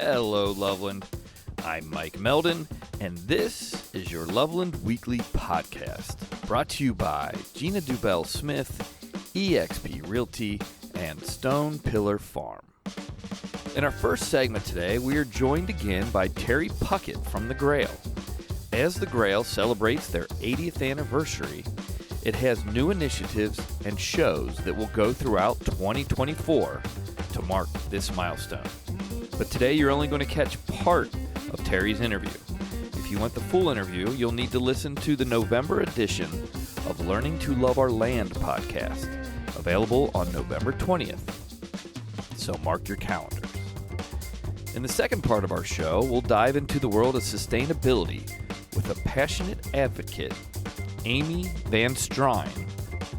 Hello, Loveland. I'm Mike Meldon, and this is your Loveland Weekly Podcast, brought to you by Gina Dubell-Smith, eXp Realty, and Stone Pillar Farm. In our first segment today, we are joined again by Terry Puckett from The Grail. As The Grail celebrates their 80th anniversary, it has new initiatives and shows that will go throughout 2024 to mark this milestone. But today you're only going to catch part of Terry's interview. If you want the full interview, you'll need to listen to the November edition of Learning to Love Our Land podcast, available on November 20th. So mark your calendars. In the second part of our show, we'll dive into the world of sustainability with a passionate advocate, Amy Van Strien,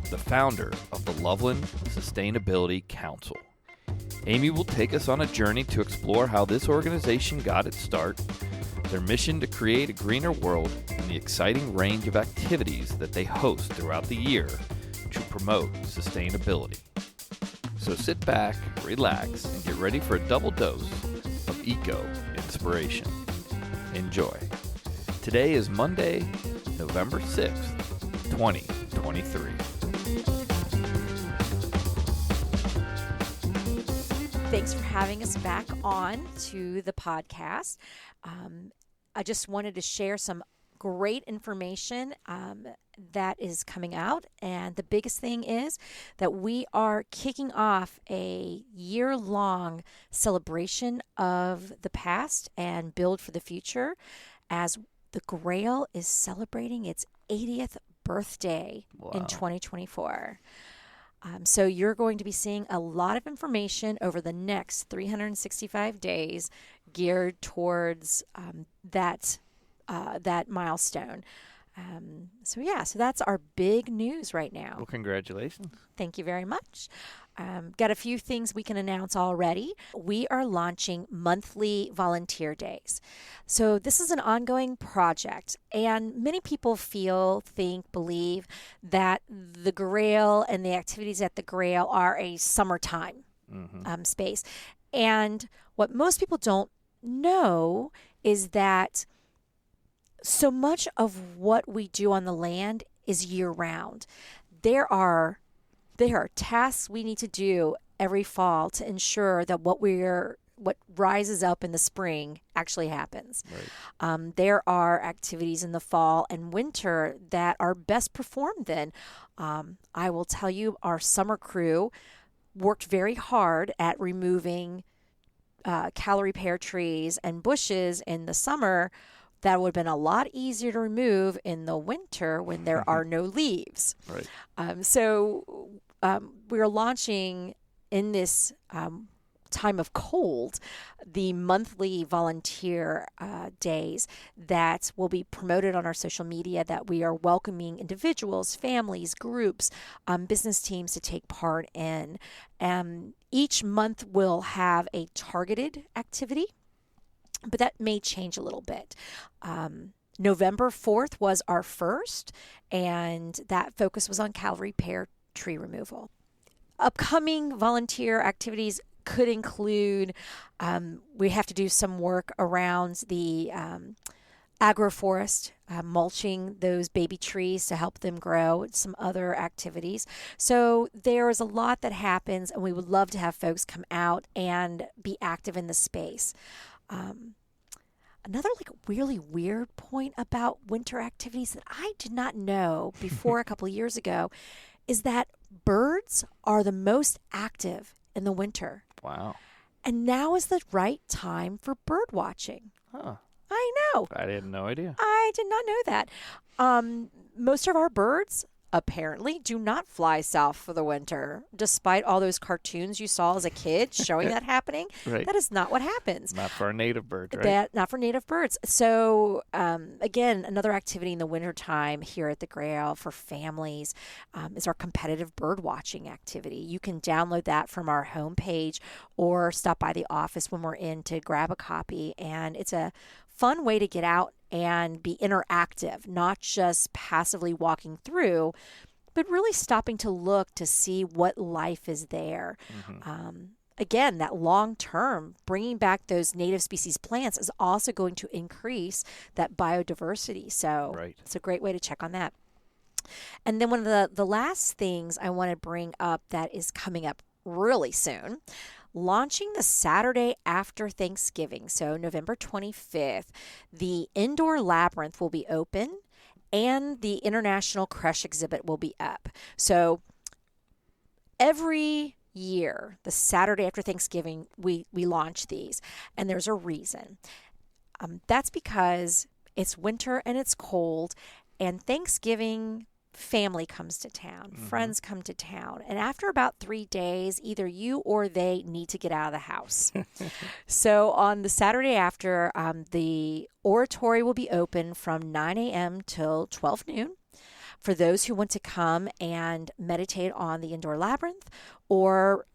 the founder of the Loveland Sustainability Council. Amy will take us on a journey to explore how this organization got its start, their mission to create a greener world, and the exciting range of activities that they host throughout the year to promote sustainability. So sit back, relax, and get ready for a double dose of eco-inspiration. Enjoy. Today is Monday, November 6th, 2023. Thanks for having us back on to the podcast. I just wanted to share some great information that is coming out. And the biggest thing is that we are kicking off a year-long celebration of the past and build for the future as the Grail is celebrating its 80th birthday in 2024. So you're going to be seeing a lot of information over the next 365 days geared towards that milestone. So that's our big news right now. Well, congratulations. Thank you very much. Got a few things we can announce already. We are launching monthly volunteer days. So this is an ongoing project, and many people believe that the Grail and the activities at the Grail are a summertime space. And what most people don't know is that so much of what we do on the land is year-round. There are tasks we need to do every fall to ensure that what rises up in the spring actually happens. Right. There are activities in the fall and winter that are best performed then. I will tell you, our summer crew worked very hard at removing calorie pear trees and bushes in the summer. That would have been a lot easier to remove in the winter when there are no leaves. Right. So we're launching in this time of cold the monthly volunteer days that will be promoted on our social media, that we are welcoming individuals, families, groups, business teams to take part in. Each month will have a targeted activity, but that may change a little bit. November 4th was our first, and that focus was on calorie pear tree removal. Upcoming volunteer activities could include, we have to do some work around the agroforest, mulching those baby trees to help them grow, some other activities. So there is a lot that happens, and we would love to have folks come out and be active in the space. Another really weird point about winter activities that I did not know before a couple of years ago is that birds are the most active in the winter. Wow. And now is the right time for bird watching. Huh. I know. I had no idea. I did not know that. Most of our birds apparently do not fly south for the winter, despite all those cartoons you saw as a kid showing that happening. Right. That is not what happens. Not for our native birds, right? Not for native birds. So, again, another activity in the wintertime here at the Grail for families is our competitive bird watching activity. You can download that from our homepage or stop by the office when we're in to grab a copy. And it's a fun way to get out and be interactive, not just passively walking through, but really stopping to look to see what life is there. again, that long term, bringing back those native species plants is also going to increase that biodiversity. So it's a great way to check on that. And then one of the last things I want to bring up that is coming up really soon, launching the Saturday after Thanksgiving, so November 25th, the indoor labyrinth will be open and the International Crush exhibit will be up. So every year, the Saturday after Thanksgiving, we launch these, and there's a reason. That's because it's winter and it's cold, and Thanksgiving family comes to town, friends come to town, and after about 3 days, either you or they need to get out of the house. So on the Saturday after, the oratory will be open from 9 a.m. till 12 noon. For those who want to come and meditate on the indoor labyrinth or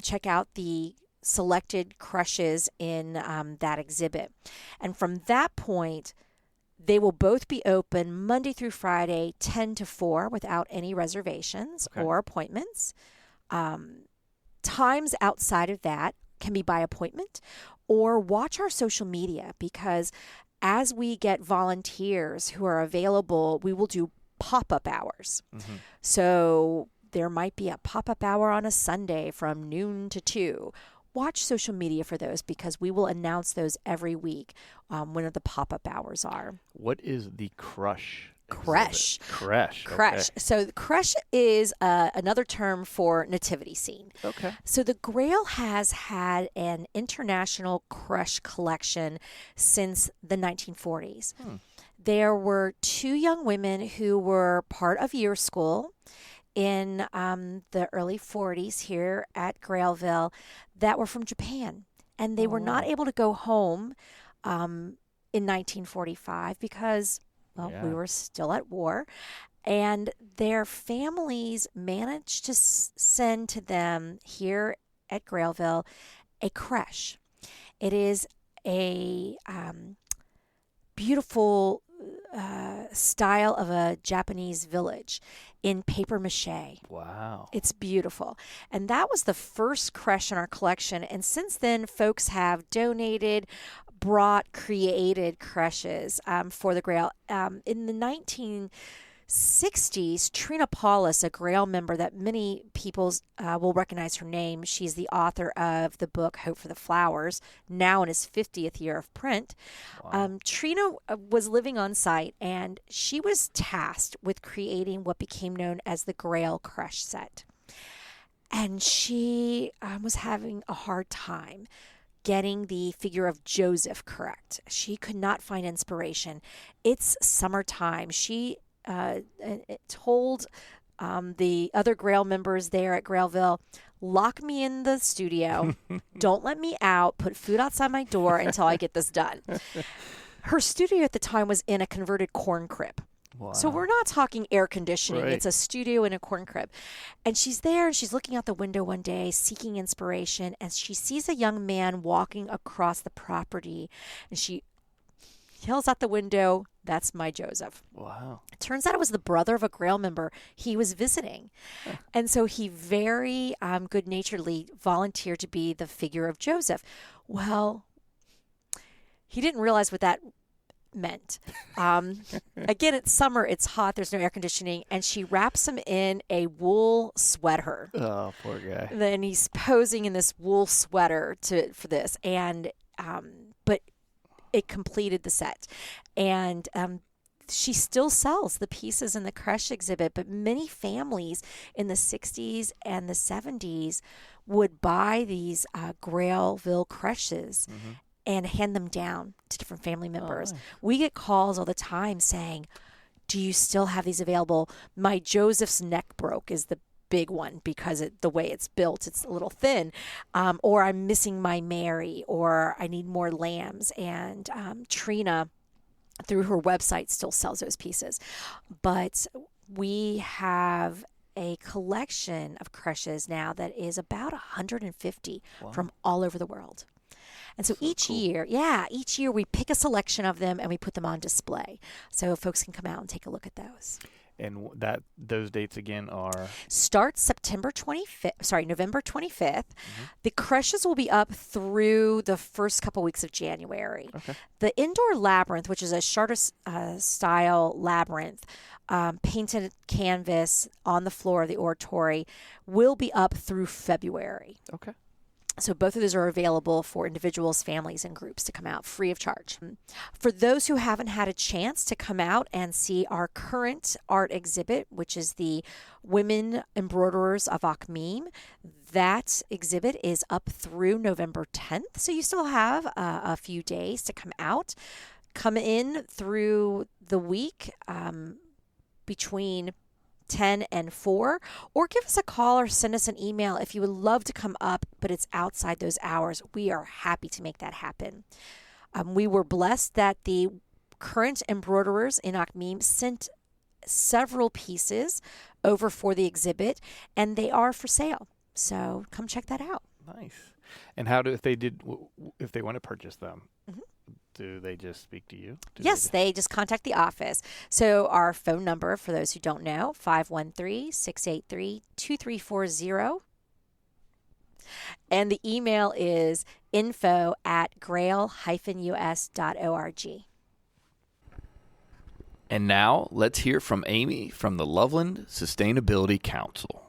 check out the selected crushes in that exhibit. And from that point, they will both be open Monday through Friday, 10 to 4, without any reservations or appointments. Times outside of that can be by appointment, or watch our social media, because as we get volunteers who are available, we will do pop-up hours. So there might be a pop-up hour on a Sunday from noon to 2. Watch social media for those, because we will announce those every week when the pop-up hours are. What is the crush? Crush. Crush. Okay. So the crush is another term for nativity scene. Okay. So the Grail has had an international crush collection since the 1940s. There were 2 young women who were part of year school in the early 40s here at Grailville that were from Japan. And they were not able to go home in 1945 because, we were still at war. And their families managed to send to them here at Grailville a creche. It is a beautiful style of a Japanese village in paper mache. Wow. It's beautiful. And that was the first creche in our collection. And since then, folks have donated, brought, created creches for the Grail. In the 1960s, Trina Paulus, a Grail member that many people will recognize her name. She's the author of the book Hope for the Flowers, now in his 50th year of print. Wow. Trina was living on site, and she was tasked with creating what became known as the Grail Crush set. And she was having a hard time getting the figure of Joseph correct. She could not find inspiration. It's summertime. She told the other Grail members there at Grailville, lock me in the studio, don't let me out, put food outside my door until I get this done. Her studio at the time was in a converted corn crib. Wow. So we're not talking air conditioning. Right. It's a studio in a corn crib. And she's there and she's looking out the window one day seeking inspiration, and she sees a young man walking across the property, and she yells out the window, "That's my Joseph." Wow. It turns out it was the brother of a Grail member he was visiting. And so he very good-naturedly volunteered to be the figure of Joseph. Well, he didn't realize what that meant. Again, it's summer, it's hot, there's no air conditioning, and she wraps him in a wool sweater. Oh, poor guy. Then he's posing in this wool sweater for this, and but it completed the set. And she still sells the pieces in the crush exhibit, but many families in the 60s and the 70s would buy these Grailville crushes and hand them down to different family members. Nice. We get calls all the time saying, do you still have these available? My Joseph's neck broke is the big one because the way it's built, it's a little thin. Or I'm missing my Mary, or I need more lambs. And Trina, through her website, still sells those pieces. But we have a collection of crushes now that is about 150 from all over the world. And so each year we pick a selection of them and we put them on display so folks can come out and take a look at those. And those dates again are? Start November 25th. The creches will be up through the first couple weeks of January. Okay. The indoor labyrinth, which is a charter style labyrinth, painted canvas on the floor of the oratory, will be up through February. Okay. So both of those are available for individuals, families, and groups to come out free of charge. For those who haven't had a chance to come out and see our current art exhibit, which is the Women Embroiderers of Colemine, that exhibit is up through November 10th. So you still have a few days to come out. Come in through the week between 10 and 4, or give us a call or send us an email if you would love to come up, but it's outside those hours. We are happy to make that happen. We were blessed that the current embroiderers in Colemine sent several pieces over for the exhibit, and they are for sale. So come check that out. Nice. And if they want to purchase them, do they just speak to you? Yes, they just contact the office. So our phone number, for those who don't know, 513-683-2340. And the email is info@grail-us.org. And now let's hear from Amy from the Loveland Sustainability Council.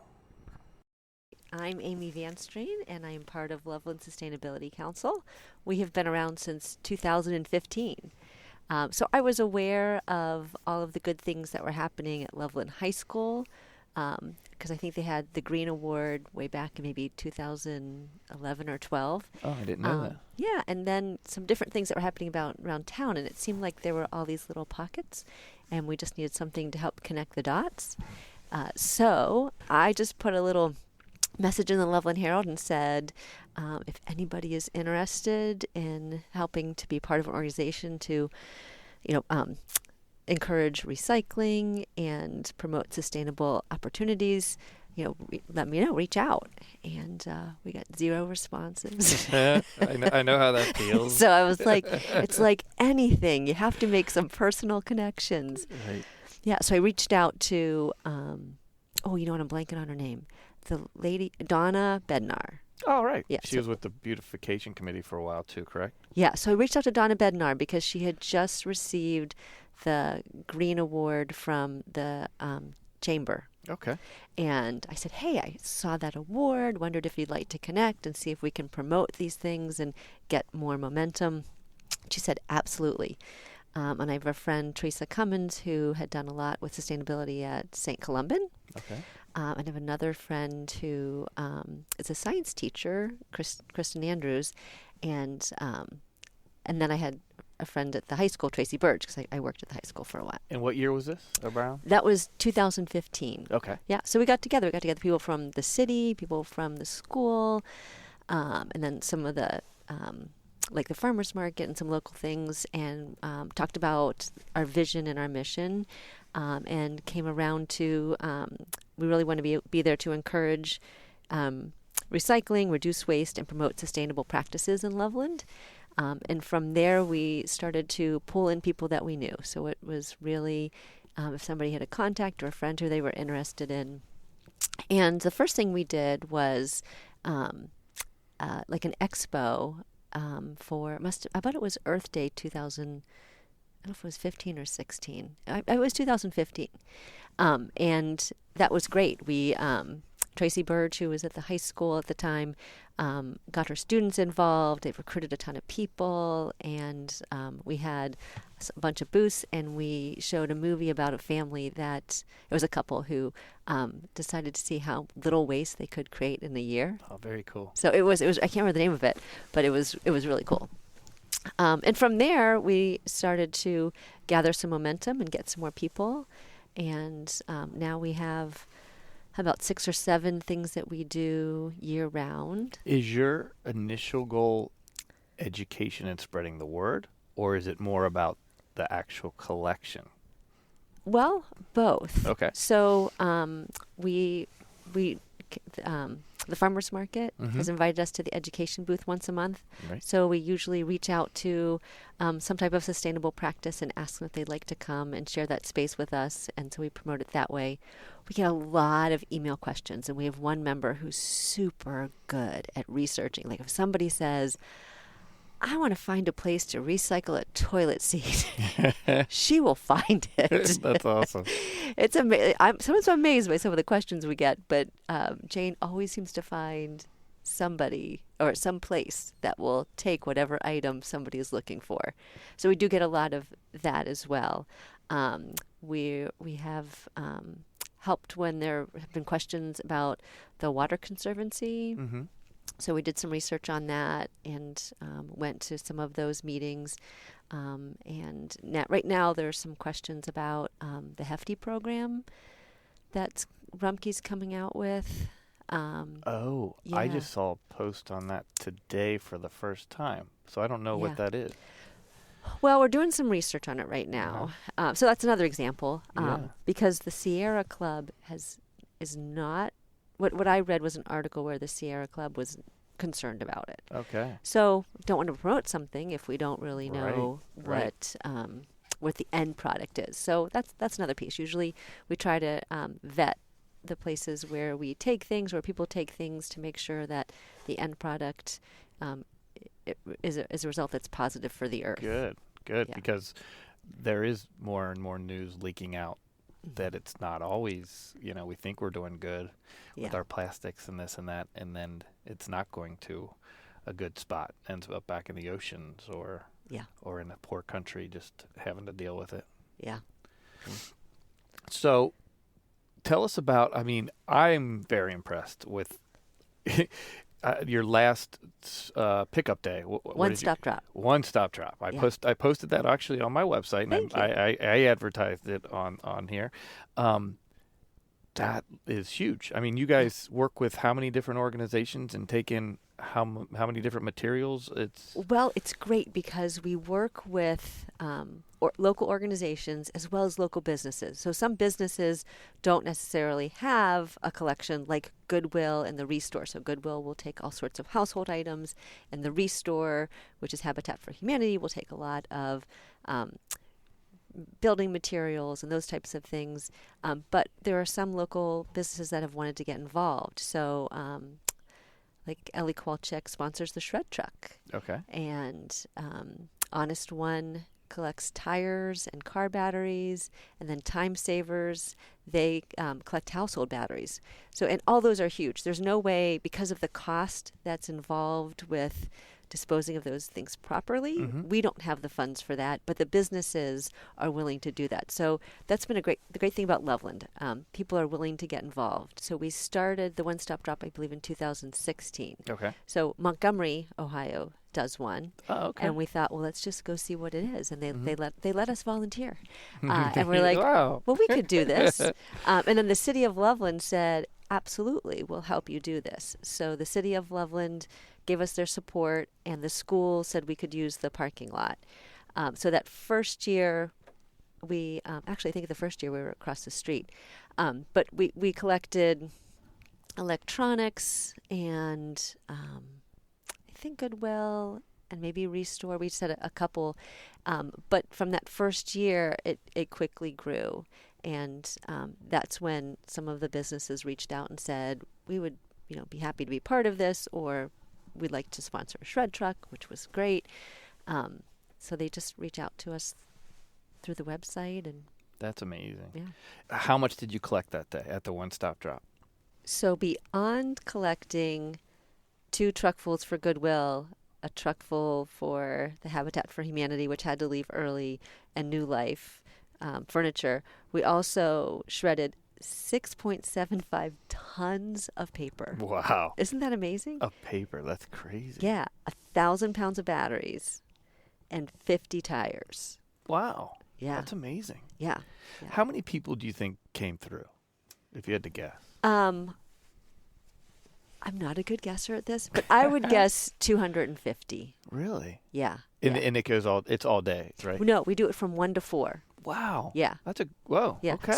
I'm Amy Van Strien, and I am part of Loveland Sustainability Council. We have been around since 2015. So I was aware of all of the good things that were happening at Loveland High School, because I think they had the Green Award way back in maybe 2011 or 12. Oh, I didn't know that. Yeah, and then some different things that were happening around town, and it seemed like there were all these little pockets, and we just needed something to help connect the dots. So I just put a little message in the Loveland Herald and said, if anybody is interested in helping to be part of an organization to, encourage recycling and promote sustainable opportunities, let me know, reach out. And we got 0 responses. I know how that feels. So I was like, it's like anything. You have to make some personal connections. Right. Yeah, so I reached out to, you know what, I'm blanking on her name. The lady, Donna Bednar. Oh, right. Yeah, She was with the beautification committee for a while too, correct? Yeah, so I reached out to Donna Bednar because she had just received the Green Award from the chamber. Okay. And I said, hey, I saw that award, wondered if you'd like to connect and see if we can promote these things and get more momentum. She said, absolutely. And I have a friend, Teresa Cummins, who had done a lot with sustainability at St. Columban. Okay. And I have another friend who is a science teacher, Kristen Andrews, and then I had a friend at the high school, Tracy Burge, because I worked at the high school for a while. And what year was this, Brown? That was 2015. Okay. Yeah, so we got together. We got together people from the city, people from the school, and then some of the like the farmers market and some local things, and talked about our vision and our mission, and came around to we really want to be there to encourage recycling, reduce waste, and promote sustainable practices in Loveland. And from there, we started to pull in people that we knew. So it was really if somebody had a contact or a friend who they were interested in. And the first thing we did was like an expo for I bet it was Earth Day 2000. I don't know if it was 15 or 16. It was 2015. And that was great. We Tracy Burge, who was at the high school at the time, got her students involved. They recruited a ton of people, and we had a bunch of booths, and we showed a movie about a family it was a couple who decided to see how little waste they could create in a year. Oh, very cool. So it was I can't remember the name of it, but it was really cool. And from there, we started to gather some momentum and get some more people. And now we have about 6 or 7 things that we do year round. Is your initial goal education and spreading the word, or is it more about the actual collection? Well, both. Okay. So we the farmers market has invited us to the education booth once a month. Right. So we usually reach out to some type of sustainable practice and ask them if they'd like to come and share that space with us. And so we promote it that way. We get a lot of email questions, and we have one member who's super good at researching. Like if somebody says, I want to find a place to recycle a toilet seat, she will find it. That's awesome. It's amazing. I'm sometimes amazed by some of the questions we get, but Jane always seems to find somebody or some place that will take whatever item somebody is looking for. So we do get a lot of that as well. We have helped when there have been questions about the Water Conservancy. Mm-hmm. So we did some research on that and went to some of those meetings. And right now there's some questions about the Hefty program that Rumpke's coming out with. I just saw a post on that today for the first time. So I don't know what that is. Well, we're doing some research on it right now. So that's another example. Because the Sierra Club is not... What I read was an article where the Sierra Club was concerned about it. Okay. So don't want to promote something if we don't really know what the end product is. So that's another piece. Usually we try to vet the places where we take things, where people take things, to make sure that the end product is a result that's positive for the earth. Good. Yeah. Because there is more and more news leaking out that it's not always, we think we're doing good with our plastics and this and that, and then it's not going to a good spot, ends up back in the oceans or in a poor country just having to deal with it. Yeah. So tell us about, I'm very impressed with your last pickup day. One-stop drop. One-stop drop. I posted that actually on my website, and I advertised it on here. That is huge. You guys work with how many different organizations and take in how many different materials? It's great because we work with local organizations as well as local businesses. So some businesses don't necessarily have a collection like Goodwill and the Restore. So Goodwill will take all sorts of household items, and the Restore, which is Habitat for Humanity, will take a lot of building materials and those types of things. But there are some local businesses that have wanted to get involved. So like Ellie Kowalczyk sponsors the Shred Truck. Okay. And Honest One collects tires and car batteries, and then Time Savers, they collect household batteries. So, and all those are huge. There's no way, because of the cost that's involved with disposing of those things properly, we don't have the funds for that, but the businesses are willing to do that. So that's been the great thing about Loveland. People are willing to get involved. So we started the One-Stop Drop, I believe, in 2016. Okay. So Montgomery, Ohio, does one. Oh, okay. And we thought, well, let's just go see what it is. And they let us volunteer. And we're like, wow. Well, we could do this. And then the city of Loveland said, absolutely, we'll help you do this. So the city of Loveland gave us their support, and the school said we could use the parking lot. So that first year, we actually, I think the first year we were across the street. But we collected electronics and I think Goodwill and maybe Restore. We just had a couple. But from that first year, it quickly grew. And that's when some of the businesses reached out and said, we would be happy to be part of this, or we'd like to sponsor a shred truck, which was great. So they just reach out to us through the website. And that's amazing. Yeah. How much did you collect that day at the One-Stop Drop? So beyond collecting 2 truckfuls for Goodwill, a truckful for the Habitat for Humanity, which had to leave early, and New Life furniture, we also shredded 6.75 tons of paper. Wow. Isn't that amazing? Of paper. That's crazy. Yeah. 1,000 pounds of batteries and 50 tires. Wow. Yeah. That's amazing. Yeah. How many people do you think came through, if you had to guess? I'm not a good guesser at this, but I would guess 250. Really? Yeah. And it goes it's all day, right? No, we do it from 1 to 4. wow. Yeah. Whoa. Yeah. Okay.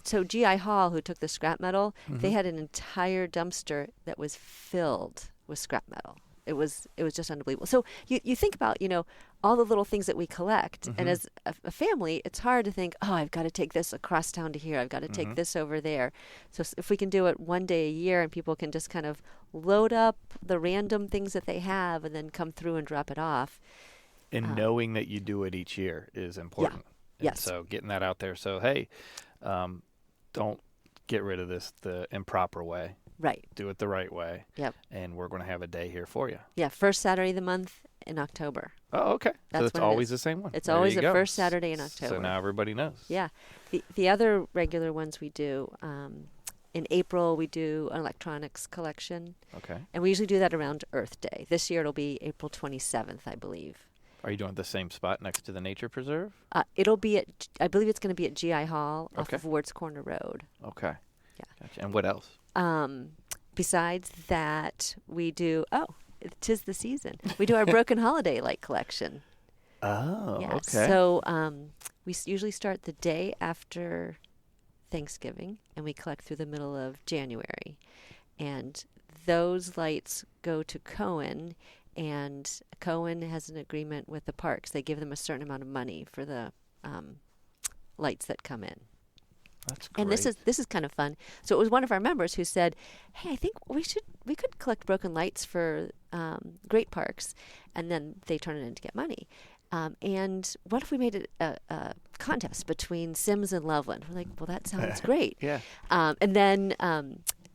So GI Hall, who took the scrap metal, Mm-hmm. they had an entire dumpster that was filled with scrap metal. It was just unbelievable. So you think about, all the little things that we collect, Mm-hmm. and as a family, it's hard to think, oh, I've got to take this across town to here. I've got to take Mm-hmm. this over there. So if we can do it one day a year, and people can just kind of load up the random things that they have, and then come through and drop it off. And knowing that you do it each year is important. And Yes. so getting that out there. So, hey, don't get rid of this the improper way. Right. Do it the right way. Yep. And we're going to have a day here for you. Yeah. First Saturday of the month in October. Oh, okay. That's So it's when it always is. the same one. It's There always you the go. first Saturday in October. So now everybody knows. Yeah. The other regular ones we do, in April, we do an electronics collection. Okay. And we usually do that around Earth Day. This year it'll be April 27th, I believe. Are you doing it the same spot next to the nature preserve? It'll be I believe it's going to be at GI Hall off Okay. of Ward's Corner Road. Okay. Yeah. Gotcha. And what else? Besides that, we do, tis the season. We do our Broken Holiday Light collection. Oh, Yeah. okay. So we usually start the day after Thanksgiving, and we collect through the middle of January. And those lights go to Cohen, and Cohen has an agreement with the parks. They give them a certain amount of money for the lights that come in. That's great. And this is kind of fun. So it was one of our members who said, "Hey, I think we could collect broken lights for great parks, and then they turn it in to get money. And what if we made it a contest between Sims and Loveland?" We're like, "Well, that sounds great." Yeah. And then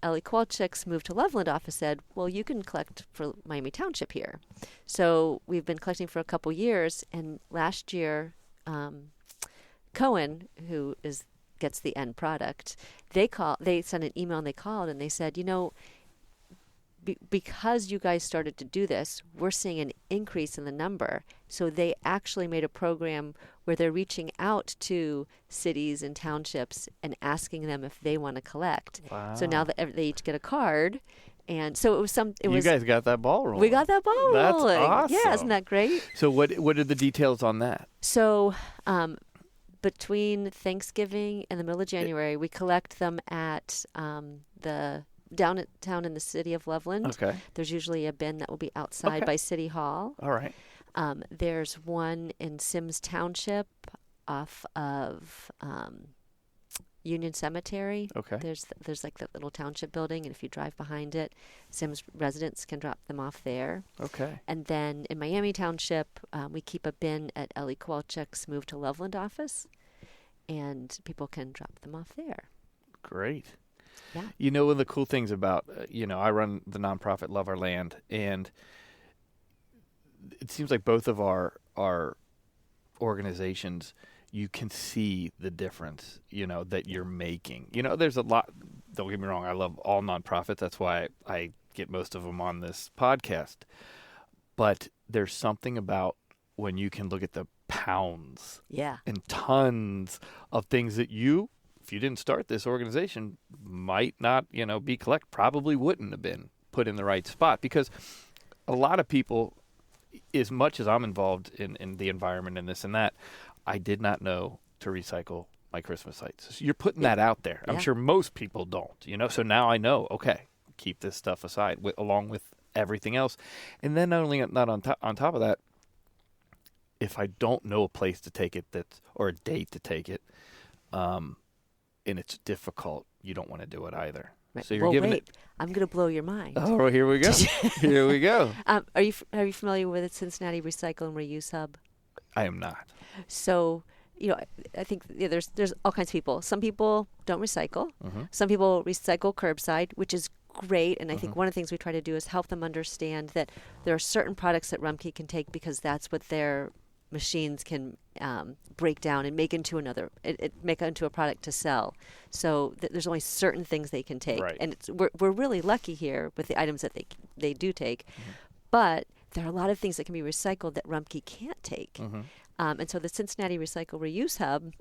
Ellie Kowalczyk's moved to Loveland office said, "Well, you can collect for Miami Township here." So we've been collecting for a couple years, and last year, Cohen, who gets the end product, they sent an email and they called and they said, because you guys started to do this, we're seeing an increase in the number. So they actually made a program where they're reaching out to cities and townships and asking them if they want to collect. Wow. So now that they each get a card. And so you guys got that ball rolling. We got that ball That's rolling. awesome. Yeah, isn't that great? So what are the details on that? So between Thanksgiving and the middle of January, we collect them at the downtown in the city of Loveland. Okay. There's usually a bin that will be outside by City Hall. All right. There's one in Sims Township off of Union Cemetery. Okay. There's like that little township building, and if you drive behind it, Sims residents can drop them off there. Okay. And then in Miami Township, we keep a bin at Ellie Kowalczyk's Move to Loveland office, and people can drop them off there. Great. Yeah. One of the cool things about, I run the nonprofit Love Our Land, and it seems like both of our organizations, you can see the difference, that you're making. There's a lot, don't get me wrong, I love all nonprofits. That's why I get most of them on this podcast. But there's something about when you can look at the pounds and tons of things that if you didn't start this organization, might not, be probably wouldn't have been put in the right spot. Because a lot of people, as much as I'm involved in the environment and this and that, I did not know to recycle my Christmas lights. So you're putting that out there. I'm sure most people don't, So now I know, okay, keep this stuff aside along with everything else. And then not on top of that, if I don't know a place to take it or a date to take it, and it's difficult, you don't want to do it either. Right. So you're giving it. I'm going to blow your mind. Oh, well, here we go. Here we go. Are you familiar with the Cincinnati Recycle and Reuse Hub? I am not. So, I think there's all kinds of people. Some people don't recycle. Mm-hmm. Some people recycle curbside, which is great. And I think one of the things we try to do is help them understand that there are certain products that Rumpke can take because that's what their machines can break down and make into a product to sell. So there's only certain things they can take, right. And we're really lucky here with the items that they do take. Mm-hmm. But there are a lot of things that can be recycled that Rumpke can't take. Mm-hmm. And so the Cincinnati Recycle Reuse Hub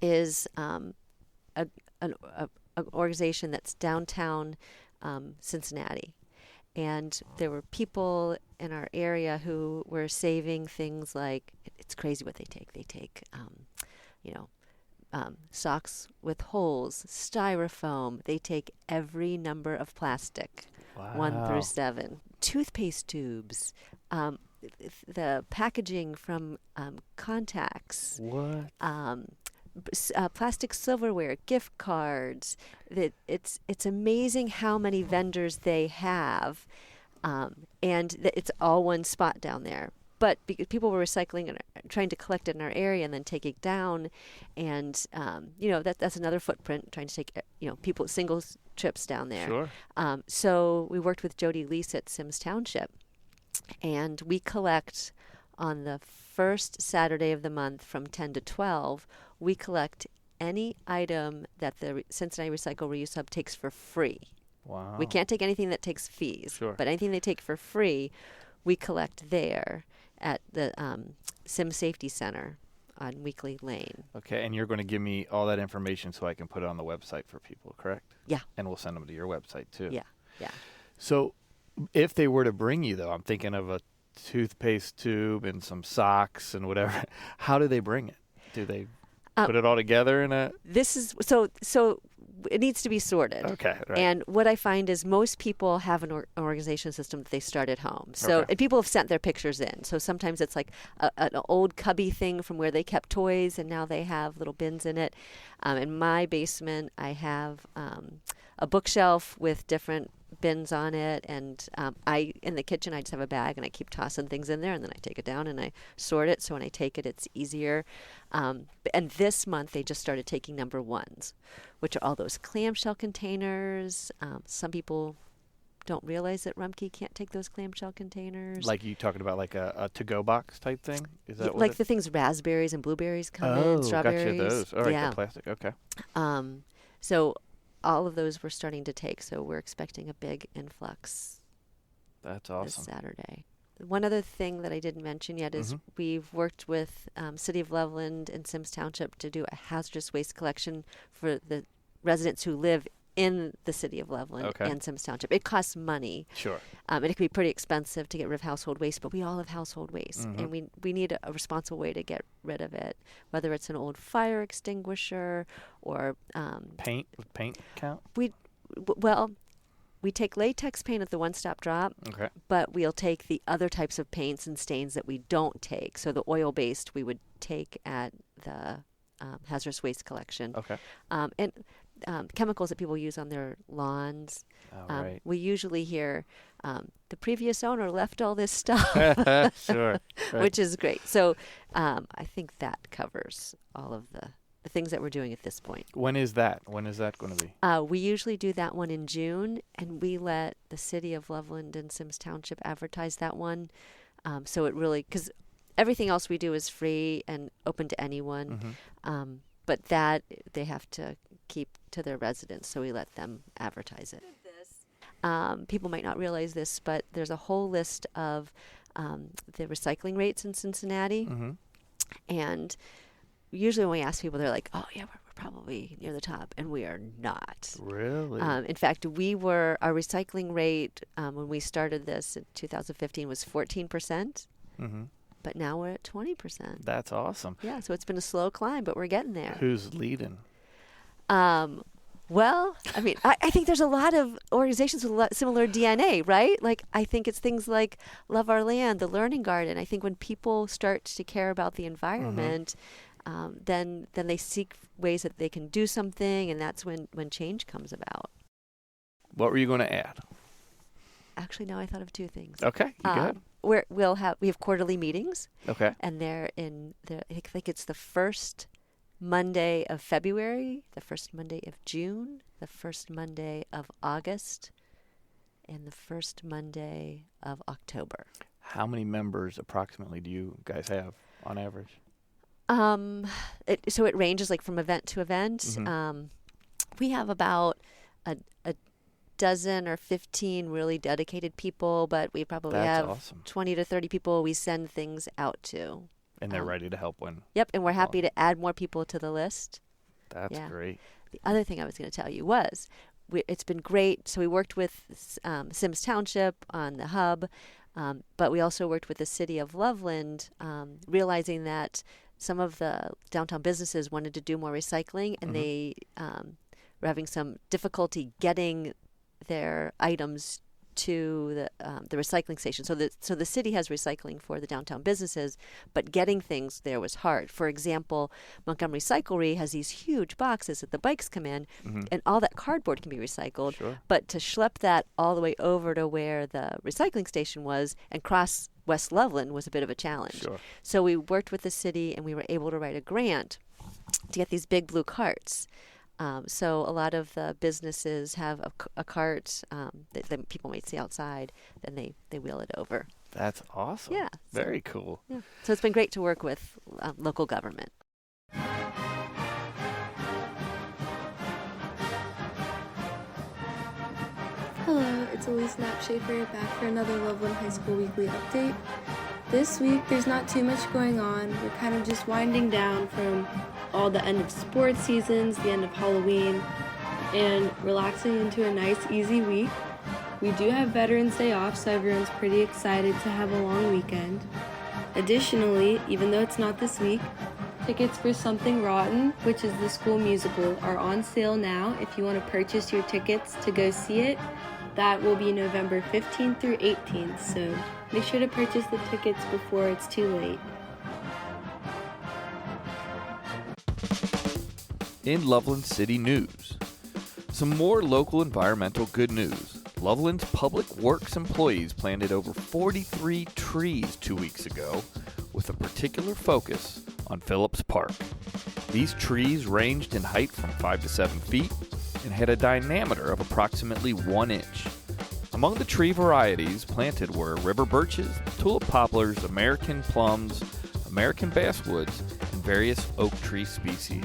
is an organization that's downtown Cincinnati. And there were people in our area who were saving things like, it's crazy what they take. They take you know, socks with holes, styrofoam. They take every number of plastic, 1 through 7. Toothpaste tubes, the packaging from contacts. What? Plastic silverware, gift cards. It's amazing how many vendors they have, and it's all one spot down there. But because people were recycling and trying to collect it in our area and then take it down, and that's another footprint, trying to take people single trips down there. Sure. So we worked with Jody Lease at Sims Township, and we collect on the first Saturday of the month from 10 to 12. We collect any item that the Cincinnati Recycle Reuse Hub takes for free. Wow. We can't take anything that takes fees, Sure. but anything they take for free, we collect there at the Sim Safety Center on Weekly Lane. Okay, and you're going to give me all that information so I can put it on the website for people, correct? Yeah. And we'll send them to your website too. Yeah. So if they were to bring you, though, I'm thinking of a toothpaste tube and some socks and whatever. How do they bring it? Do they put it all together in a... This is so it needs to be sorted. Okay, right. And what I find is most people have an organization system that they start at home. So Okay. and people have sent their pictures in. So sometimes it's like an old cubby thing from where they kept toys, and now they have little bins in it. In my basement, I have a bookshelf with different bins on it, and in the kitchen I just have a bag and I keep tossing things in there, and then I take it down and I sort it, so when I take it it's easier. And this month they just started taking number ones, which are all those clamshell containers. Some people don't realize that Rumpke can't take those clamshell containers. Like you talking about like a to-go box type thing? Is that like the things raspberries and blueberries come in, strawberries. Gotcha, those. All right, yeah. the plastic, okay. So all of those we're starting to take, so we're expecting a big influx That's this awesome. Saturday. One other thing that I didn't mention yet is we've worked with City of Loveland and Sims Township to do a hazardous waste collection for the residents who live in the City of Loveland and Sims Township. It costs money. Sure. And it can be pretty expensive to get rid of household waste, but we all have household waste, and we need a responsible way to get rid of it, whether it's an old fire extinguisher or Paint? Would paint count? We take latex paint at the one-stop drop, but we'll take the other types of paints and stains that we don't take. So the oil-based we would take at the hazardous waste collection. Okay. And chemicals that people use on their lawns. Right. We usually hear the previous owner left all this stuff, Sure. Right. which is great. So I think that covers all of the things that we're doing at this point. When is that? When is that going to be? We usually do that one in June, and we let the City of Loveland and Sims Township advertise that one. So it really, because everything else we do is free and open to anyone. But that they have to keep to their residents, so we let them advertise it. People might not realize this, but there's a whole list of the recycling rates in Cincinnati. And usually when we ask people, they're like, oh, yeah, we're probably near the top, and we are not. Really? In fact, our recycling rate when we started this in 2015 was 14%. But now we're at 20%. That's awesome. Yeah, so it's been a slow climb, but we're getting there. Who's leading? Well, I mean, I think there's a lot of organizations with a lot similar DNA, right? Like, I think it's things like Love Our Land, the Learning Garden. I think when people start to care about the environment, then they seek ways that they can do something, and that's when change comes about. What were you going to add? Actually, now I thought of two things. Okay, you go ahead. We have quarterly meetings. Okay. And I think it's the first Monday of February, the first Monday of June, the first Monday of August, and the first Monday of October. How many members approximately do you guys have on average? So it ranges like from event to event. We have about a dozen or 15 really dedicated people, but we probably have awesome. 20 to 30 people we send things out to. And they're ready to help when. Yep, and we're happy to add more people to the list. That's great. The other thing I was going to tell you was, it's been great. So we worked with Sims Township on the hub, but we also worked with the City of Loveland, realizing that some of the downtown businesses wanted to do more recycling, and they were having some difficulty getting their items to the recycling station. So the city has recycling for the downtown businesses, but getting things there was hard. For example, Montgomery Cyclery has these huge boxes that the bikes come in, and all that cardboard can be recycled. Sure. But to schlep that all the way over to where the recycling station was and cross West Loveland was a bit of a challenge. Sure. So we worked with the city, and we were able to write a grant to get these big blue carts. So a lot of the businesses have a cart that people might see outside, then they wheel it over. That's awesome. Yeah. Very cool. Yeah. So it's been great to work with local government. Hello, it's Elise Knapp-Schaefer back for another Loveland High School Weekly Update. This week, there's not too much going on. We're kind of just winding down from all the end of sports seasons, the end of Halloween, and relaxing into a nice, easy week. We do have Veterans Day off, so everyone's pretty excited to have a long weekend. Additionally, even though it's not this week, tickets for Something Rotten, which is the school musical, are on sale now if you want to purchase your tickets to go see it. That will be November 15th through 18th, so make sure to purchase the tickets before it's too late. In Loveland City news, some more local environmental good news. Loveland's Public Works employees planted over 43 trees 2 weeks ago with a particular focus on Phillips Park. These trees ranged in height from 5 to 7 feet and had a diameter of approximately 1 inch. Among the tree varieties planted were river birches, tulip poplars, American plums, American basswoods, and various oak tree species.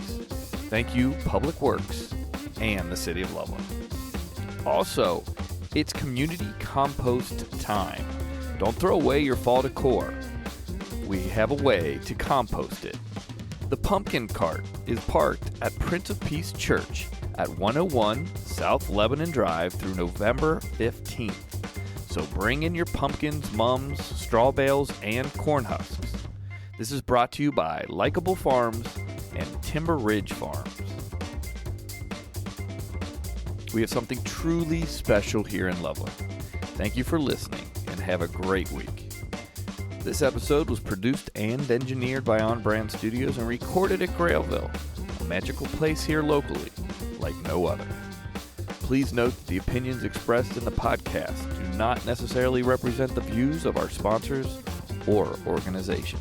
Thank you, Public Works and the City of Loveland. Also, it's community compost time. Don't throw away your fall decor. We have a way to compost it. The pumpkin cart is parked at Prince of Peace Church at 101 South Lebanon Drive through November 15th. So bring in your pumpkins, mums, straw bales, and corn husks. This is brought to you by Likeable Farms and Timber Ridge Farms. We have something truly special here in Loveland. Thank you for listening and have a great week. This episode was produced and engineered by On Brand Studios and recorded at Grailville, a magical place here locally like no other. Please note that the opinions expressed in the podcast do not necessarily represent the views of our sponsors or organization.